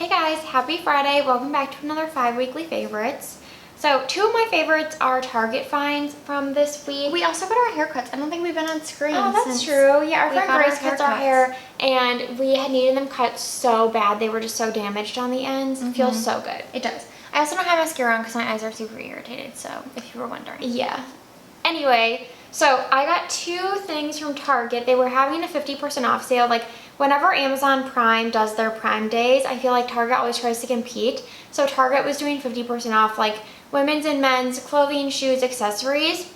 Hey guys, happy Friday. Welcome back to another 5 weekly favorites. So 2 of my favorites are Target finds from this week. We also got our haircuts. I don't think we've been on screen. Oh, that's true. Yeah, our friend Grace cuts our hair and we had needed them cut so bad. They were just so damaged on the ends. It feels so good. It does. I also don't have mascara on because my eyes are super irritated, so if you were wondering. Yeah. Anyway, so I got 2 things from Target. They were having a 50% off sale. Like, whenever Amazon Prime does their Prime days, I feel like Target always tries to compete. So Target was doing 50% off, like, women's and men's clothing, shoes, accessories.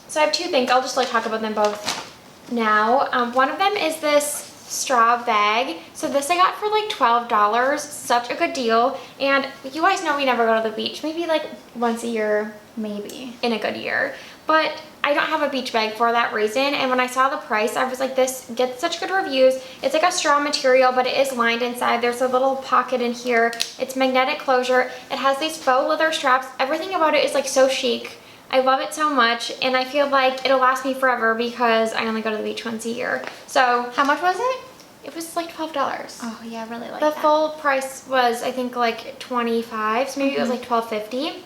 So I have 2 things. I'll just, like, talk about them both now. One of them is this straw bag. So this I got for, like, $12. Such a good deal. And you guys know we never go to the beach. Maybe, like, once a year, maybe, in a good year. But I don't have a beach bag for that reason, and when I saw the price, I was like, this gets such good reviews. It's like a straw material, but it is lined inside. There's a little pocket in here. It's magnetic closure. It has these faux leather straps. Everything about it is like so chic. I love it so much, and I feel like it'll last me forever because I only go to the beach once a year. So how much was it? It was like $12. Oh yeah, I really like that. The full price was, I think, like $25, so maybe it was like $12.50.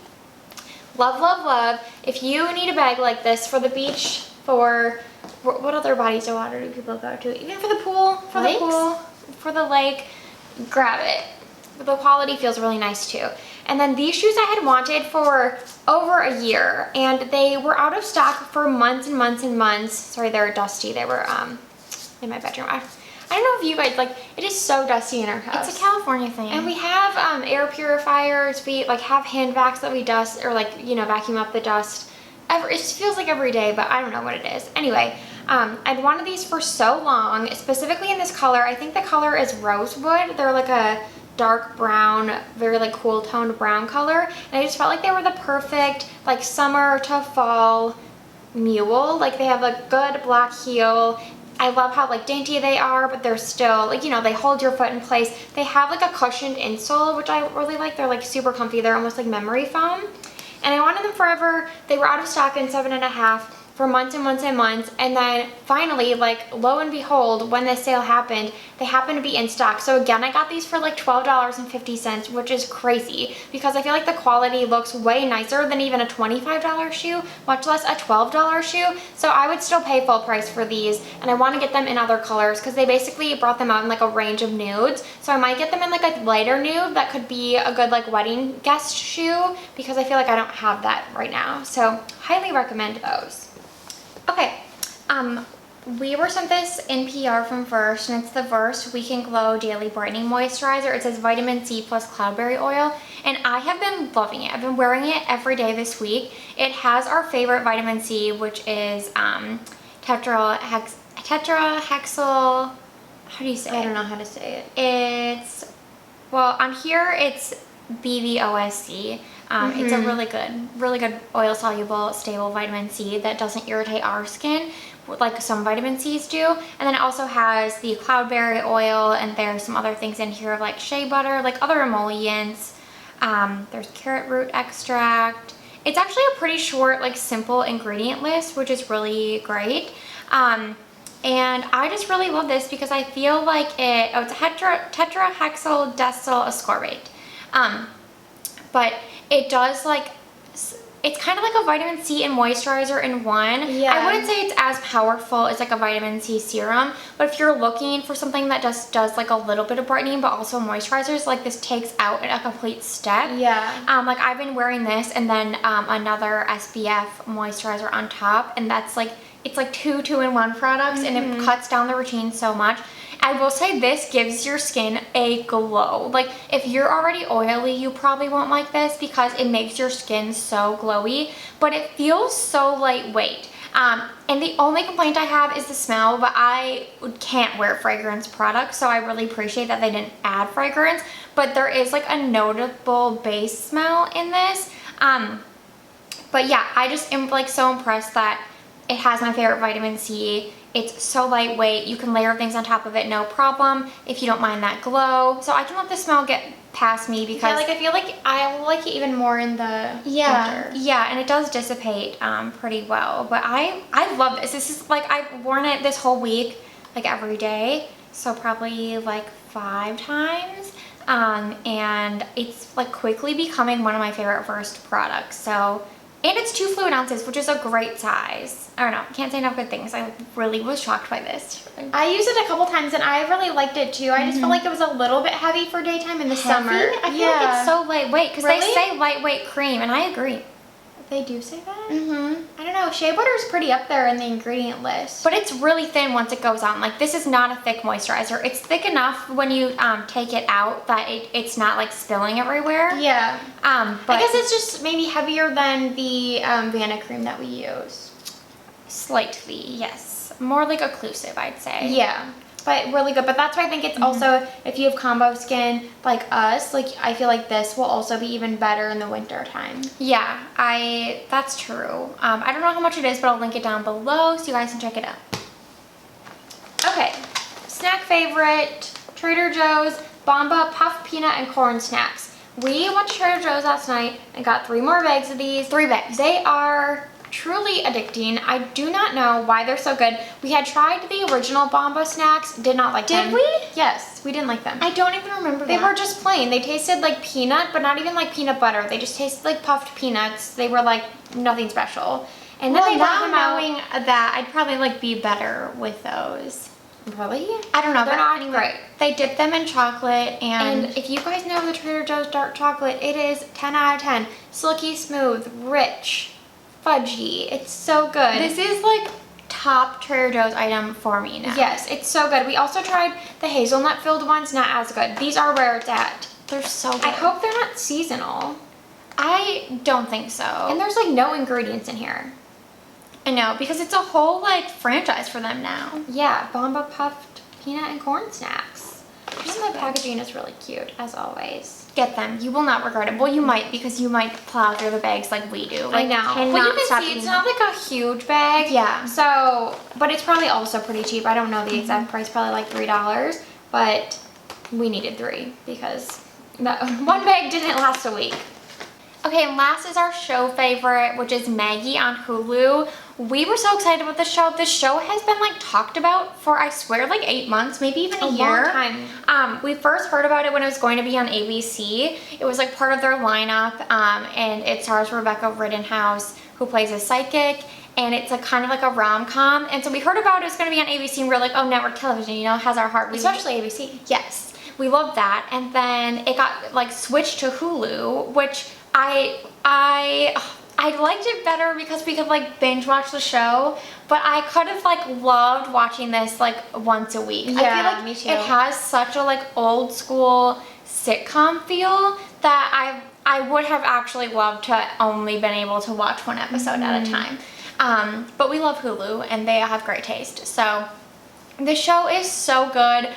Love, love, love. If you need a bag like this for the beach, for what other bodies of water do people go to? Even for the pool, for the lake, grab it. The quality feels really nice too. And then these shoes I had wanted for over a year, and they were out of stock for months and months and months. Sorry, they're dusty. They were in my bedroom. I don't know if you guys, like, it is so dusty in our house. It's a California thing. And we have air purifiers. We, like, have hand vacs that we dust, or, like, you know, vacuum up the dust. It just feels like every day, but I don't know what it is. Anyway, I'd wanted these for so long, specifically in this color. I think the color is rosewood. They're, like, a dark brown, very, like, cool toned brown color. And I just felt like they were the perfect, like, summer to fall mule. Like, they have a good black heel. I love how, like, dainty they are, but they're still, like, you know, they hold your foot in place. They have, like, a cushioned insole, which I really like. They're, like, super comfy. They're almost like memory foam. And I wanted them forever. They were out of stock in 7.5 for months and months and months. And then finally, like, lo and behold, when this sale happened, they happened to be in stock. So again, I got these for like $12.50, which is crazy because I feel like the quality looks way nicer than even a $25 shoe, much less a $12 shoe. So I would still pay full price for these, and I want to get them in other colors because they basically brought them out in like a range of nudes. So I might get them in like a lighter nude that could be a good like wedding guest shoe because I feel like I don't have that right now. So highly recommend those. Okay, we were sent this in PR from First, and it's the First Week and Glow Daily Brightening Moisturizer. It says vitamin C plus cloudberry oil, and I have been loving it. I've been wearing it every day this week. It has our favorite vitamin C, which is tetrahexyl, how do you say it? I don't know how to say it. It's, well, on here it's BVOSC. It's a really good oil soluble stable vitamin C that doesn't irritate our skin like some vitamin C's do. And then it also has the cloudberry oil, and there's some other things in here like shea butter, like other emollients. There's carrot root extract. It's actually a pretty short, like, simple ingredient list, which is really great. And I just really love this because I feel like it's tetrahexyl decyl ascorbate. But it does, like, it's kind of like a vitamin C and moisturizer in one. Yeah. I wouldn't say it's as powerful as like a vitamin C serum, but if you're looking for something that just does like a little bit of brightening but also moisturizers, like, this takes out a complete step. Yeah. Like, I've been wearing this and then another SPF moisturizer on top, and that's like, it's like two in one products, and it cuts down the routine so much. I will say this gives your skin a glow. Like, if you're already oily, you probably won't like this because it makes your skin so glowy, but it feels so lightweight. And the only complaint I have is the smell, but I can't wear fragrance products, so I really appreciate that they didn't add fragrance, but there is like a notable base smell in this. But yeah, I just am like so impressed that it has my favorite vitamin C. It's so lightweight. You can layer things on top of it, no problem, if you don't mind that glow. So I can let the smell get past me because... Yeah, like, I feel like I like it even more in the winter. Yeah, and it does dissipate pretty well. But I love this. This is, like, I've worn it this whole week, like, every day. So probably, like, 5 times. and it's like quickly becoming one of my favorite first products. So, and it's 2 fluid ounces, which is a great size. I don't know, can't say enough good things. I really was shocked by this. I used it a couple times and I really liked it too. I just felt like it was a little bit heavy for daytime in the summer. I feel like it's so lightweight because Really? they say lightweight cream, and I agree. They do say that? I don't know. Shea butter is pretty up there in the ingredient list. But it's really thin once it goes on. Like, this is not a thick moisturizer. It's thick enough when you take it out that it's not like spilling everywhere. Yeah. But I guess it's just maybe heavier than the Vanna cream that we use. slightly, yes. More like occlusive, I'd say. Yeah. But really good. But that's why I think it's also, if you have combo skin like us, like I feel like this will also be even better in the winter time. Yeah, that's true. I don't know how much it is, but I'll link it down below so you guys can check it out. Okay, snack favorite, Trader Joe's Bamba Puff Peanut and Corn Snacks. We went to Trader Joe's last night and got 3 more bags of these. 3 bags. They are truly addicting. I do not know why they're so good. We had tried the original Bamba snacks, did not like them. Did we? Yes, we didn't like them. I don't even remember They that. were just plain. They tasted like peanut, but not even like peanut butter. They just tasted like puffed peanuts. They were like nothing special. And then Well, they brought now them out. knowing that, I'd probably like be better with those. Really? I don't know. They're but not anyway, great. They dip them in chocolate And if you guys know the Trader Joe's dark chocolate, it is 10 out of 10. Silky smooth, rich, fudgy. It's so good. this is like top Trader Joe's item for me now. Yes, it's so good. We also tried the hazelnut filled ones, not as good. These are where it's at. They're so good. I hope they're not seasonal. I don't think so. And there's like no ingredients in here. I know, because it's a whole like franchise for them now. Yeah, Bamba puffed peanut and corn snacks. And the packaging is really cute, as always. Get them. You will not regret it. Well, you might, because you might plow through the bags like we do. Like, I know. cannot But you can stop see it's eating not like a huge bag. Yeah. So, but it's probably also pretty cheap. I don't know the exact price, probably like $3. But we needed 3 because one bag didn't last a week. Okay, and last is our show favorite, which is Maggie on Hulu. We were so excited about this show. This show has been like talked about for, I swear, like 8 months, maybe even a year. Long time. We first heard about it when it was going to be on ABC. It was like part of their lineup, and it stars Rebecca Rittenhouse, who plays a psychic, and it's like kind of like a rom-com. And so we heard about it was going to be on ABC, and we were like, oh, network television, you know, has our heart. Especially ABC. Yes, we love that. And then it got like switched to Hulu, which I liked it better because we could like binge watch the show, but I could have like loved watching this like once a week. I Yeah, feel like me too. it has such a like old school sitcom feel that I would have actually loved to only been able to watch one episode at a time. But we love Hulu and they have great taste. So the show is so good.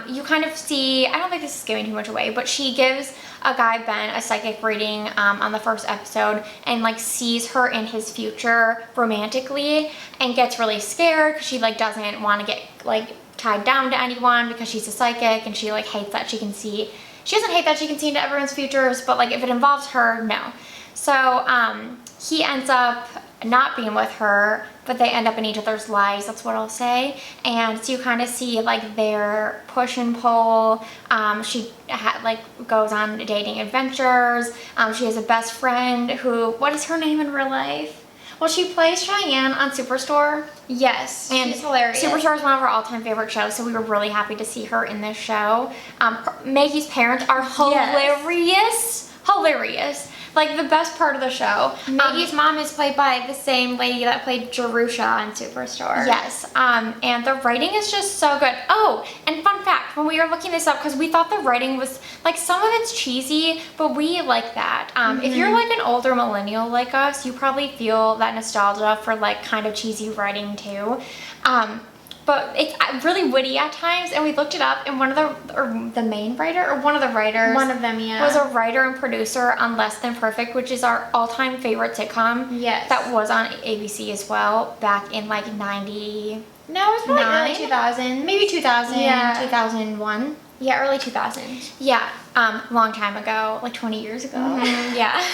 You kind of see, I don't think this is giving too much away, but she gives a guy, Ben, a psychic reading on the first episode and like sees her in his future romantically and gets really scared because she like doesn't want to get like tied down to anyone because she's a psychic and she like hates that she doesn't hate that she can see into everyone's futures, but like if it involves her, no. So he ends up not being with her, but they end up in each other's lives, that's what I'll say. And so you kind of see like their push and pull. She like goes on dating adventures. She has a best friend who, what is her name in real life? Well, she plays Cheyenne on Superstore. Yes, And she's hilarious. Superstore is one of our all-time favorite shows, so we were really happy to see her in this show. Maggie's parents are hilarious. Hilarious. Like the best part of the show. Maggie's mom is played by the same lady that played Jerusha on Superstore. Yes, and the writing is just so good. Oh, and fun fact, when we were looking this up, because we thought the writing was, like some of it's cheesy, but we like that. If you're like an older millennial like us, you probably feel that nostalgia for like kind of cheesy writing too. But it's really witty at times, and we looked it up, and one of the main writer, or one of the writers, One of them, yeah. was a writer and producer on Less Than Perfect, which is our all-time favorite sitcom. Yes. That was on ABC as well, back in like 90. No, it was probably early 9? 2000. Maybe 2000, Yeah. 2001. Yeah, early 2000s. Yeah, long time ago, like 20 years ago. Yeah.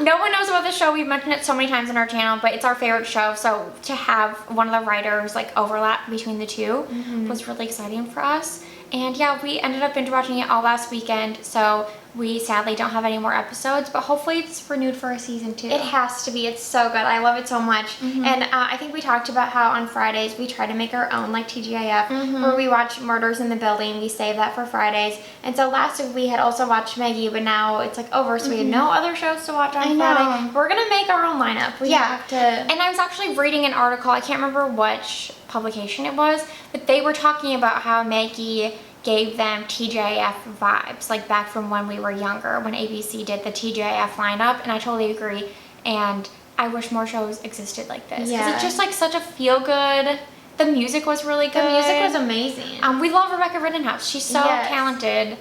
No one knows about the show. We've mentioned it so many times on our channel, but it's our favorite show. So to have one of the writers like overlap between the two was really exciting for us. And yeah, we ended up binge watching it all last weekend, so we sadly don't have any more episodes, but hopefully it's renewed for a season 2. It has to be. It's so good. I love it so much. And I think we talked about how on Fridays we try to make our own like TGIF where we watch Murders in the Building. We save that for Fridays. And so last week we had also watched Maggie, but now it's like over, so we had no other shows to watch on Friday. We're gonna make our own lineup. We have to. And I was actually reading an article, I can't remember which publication it was, but they were talking about how Maggie gave them TGIF vibes, like back from when we were younger, when ABC did the TGIF lineup, and I totally agree. And I wish more shows existed like this. Because it's just like such a feel-good, the music was really good. The music was amazing. We love Rebecca Rittenhouse. She's so talented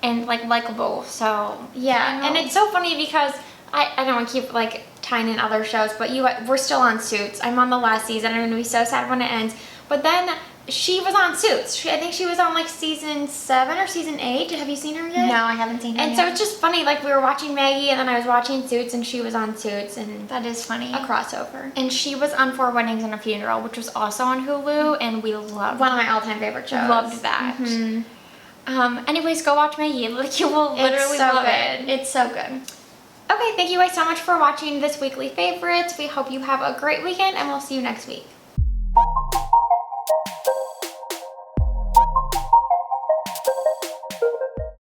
and like likable, so. Yeah, and it's so funny because I don't want to keep like tying in other shows, but we're still on Suits. I'm on the last season. I'm going to be so sad when it ends. But then she was on Suits. I think she was on like season 7 or season 8. Have you seen her yet? No, I haven't seen her yet. And so it's just funny, like we were watching Maggie and then I was watching Suits and she was on Suits, and that is funny. A crossover. And she was on 4 Weddings and a Funeral, which was also on Hulu, and we loved one of my all-time favorite shows. Loved that. Anyways, go watch Maggie. Like you will literally love it. It's so good. Okay, thank you guys so much for watching this weekly favorites. We hope you have a great weekend and we'll see you next week.